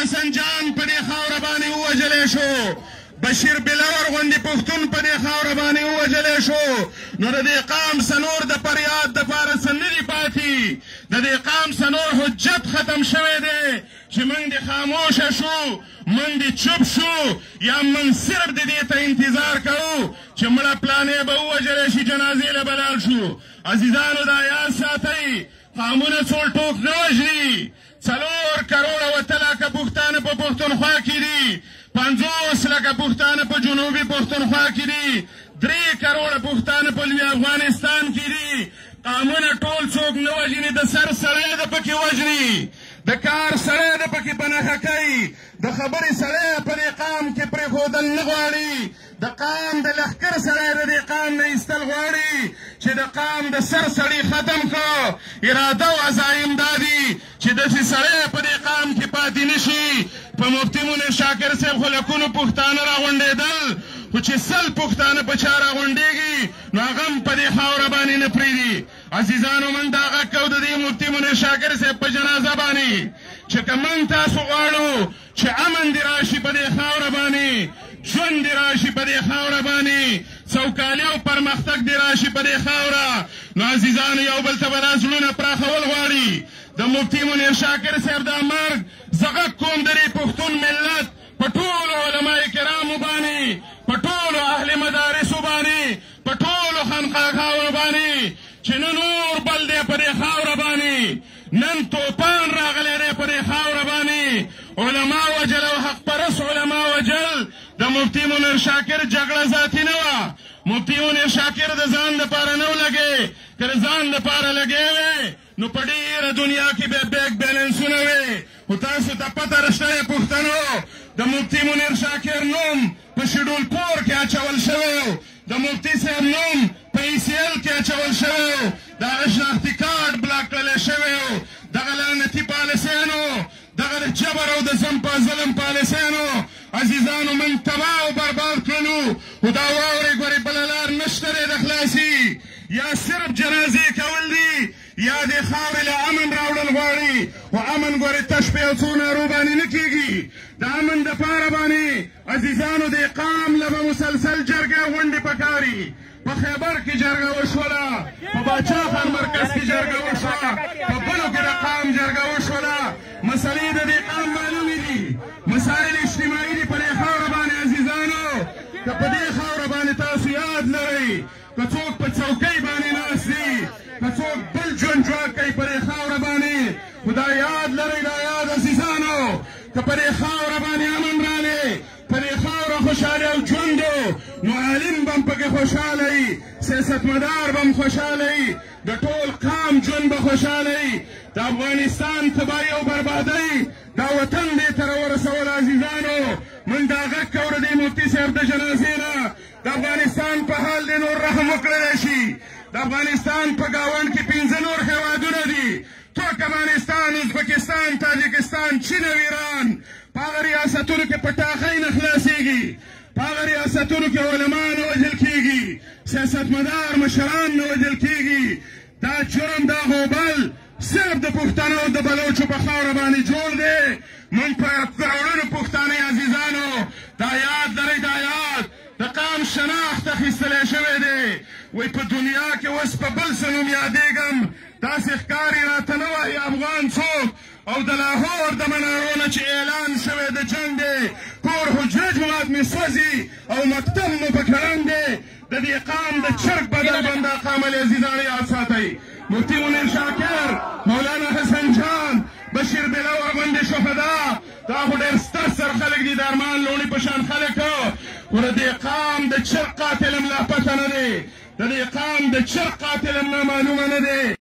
حسن جان په دې خاوره باندې ووژلی شو، بشیر بلور غوندې پښتون په دې خاوره باندې ووژلی شو، نو د دې قام څنور د فریاد دپاره څه نه دي پاتې، د دې قام څنور حجت ختم شوی دی چې موږ دې خاموشه شو، موږ دې چوپ شو، یا موږ صرف د دې ته انتظار کوو چې مړه پلانې به ووژلی شي، جنازې له بلال شو. عزیزانو دا یاد ساتئ، قامونه څوړ ټوک نه وژني. 4 کروړه وتلکه پښتانه په پښتونخوا کې دي، 50 لکه پښتانه په جنوبي پښتونخوا کې دي، 3 کروړه پښتانه په لوی افغانستان کې دي. قامونه ټول څوک نه وژني، د سر سړی د پکې وژني، د کار سړی د پکې په نښه کوي، د خبرې سړی په دې قام کې پرېښودل نه غواړي، د قام د لښکر سړی د دې قام نه ایستل غواړي چې د قام د سر سړي ختم کړو. اراده او عزایم دا دي چې داسې سړی په دې قام کې پاتې نه شي. په مفتي منیر شاکر صاحب خو لکونو پښتانه راغونډېدل، خو چې 100 پښتانه په چا راغونډېږي نو هغه هم په دې خاوره باندې نه پرېږدي. عزیزانو موږ دا غږ کوو د دې مفتي منیر شاکر صاحب په جنازه باندې چې که موږ تاسو غواړو چې امن دې راشي په دې خاوره باندې، ژوند دې راشي په دې خاوره باندې، سوکالي او پرمختګ دې راشي په دې خاوره، نو عزیزانو یو بل ته به دا زړونه پراخول غواړي. د مفتي منیر شاکر صاحب دا مرګ زه غږ کوم د دې پښتون ملت په ټولو علماء کرامو باندې، په ټولو اهل مدارسو باندې، په ټولو خانقاهانو باندې چې نن نور بل دی په دې خاوره باندې، نن توپان راغلی دی په دې خاوره باندې، علما وجل او حق پرست علما وجل. د مفتي منیر شاکر جګړه ذاتي نه وه، مفتي منیر شاکر د ځان دپاره نه و لګې، که د ځان دپاره لګې وې نو په ډېره دنیا کې به بیک بیلنسونه وې. خو تاسو ته پته رشته دی پښتنو، د مفتي منیر شاکر نوم په شیډول پور کې اچول شوی و، د مفتي صاحب نوم په ECL کې اچول شوی و، د هغه شناختي کارډ بلاک کړلی شوی و. دغه لعنتي پالیسیانو، دغه د جبر او د ظلم پالیسیانو عزیزانو موږ تباه او برباد کړلو. خو دا واورئ ګورئ بله لار نشته دی د خلاصي، یا صرف جنازې کول دي یا دې خاورې له امن راوړل غواړي. خو امن ګورئ تش په یو څو نارو باندې نه کېږي. د امن دپاره باندې عزیزانو دې قام له به مسلسل جرګې غونډې پکاري. په خیبر کې جرګه وشوله، په باچا خان مرکز کې جرګه وشوله، په بلو کې د قام جرګه وشوله. مسلې د دې قام معلومې دي، مسایل اجتماعي دي په دې خاوره باندې. عزیزانو که په دې خاوره باندې تاسو یاد لرئ، که څوک په څوکۍ باندې ناست دي، که څوک بل ژوند جوړ کوي په دې خاوره باندې، خو دا یاد لرئ، دا یاد عزیزانو که په دې خاوره باندې امن رالی، په دې خاوره خوشحالي او ژوند نو عالم به هم پکې خوشحاله وي، سیاستمدار به هم خوشحاله وي، د ټول قام ژوند به خوشحاله وي. د افغانستان تباهي او بربادۍ دا وطن دې ته راورسول. عزیزانو موږ دا غږ کوو د دې مفتي صاحب د جنازې نه، د افغانستان په حال دې نور رحم وکړلی شي. د افغانستان په ګاونډ کې 5 نور هېوادونه دي، ترکمنستان، ازبکستان، تاجکستان، چین او ایران. په هغه ریاستونو کې په ټاخۍ نه خلاصېږي، په هغه ریاستونو کې علما نه وژل کېږي، سیاستمدار مشران نه وژل کېږي. دا جرم، دا غوبل صرف د پښتنو د بلوچو په خاوره باندې جوړ دی. موږ په کروڑونو پښتانه عزیزانو دا یاد لرئ، دا یاد د قام شناخت اخیستلی شوی دی. وایي په دنیا کې اوس په بل څه نوم یادېږم، داسې ښکاري راته نه وایي افغان څوک. او د لاهور د منارو نه چې اعلان شوی د جنګ دی، کور حجره جومات مې سوځي او مکتب مو پکې ړنګ دی. د دې قام د چرګ بدل بنده قام عزیزانو یاد ساتئ. مفتي منیر شاکر، مولانا حسن جان، بشیر بلور غوندې شهدا، دا خو ډېر ستر سر خلک دي، د ارمان لوڼي په شان خلک. خو د دې قام د چرګ قاتل هم لا پته نه دی، د دې قام د چرګ قاتل هم نه معلومه نه دی.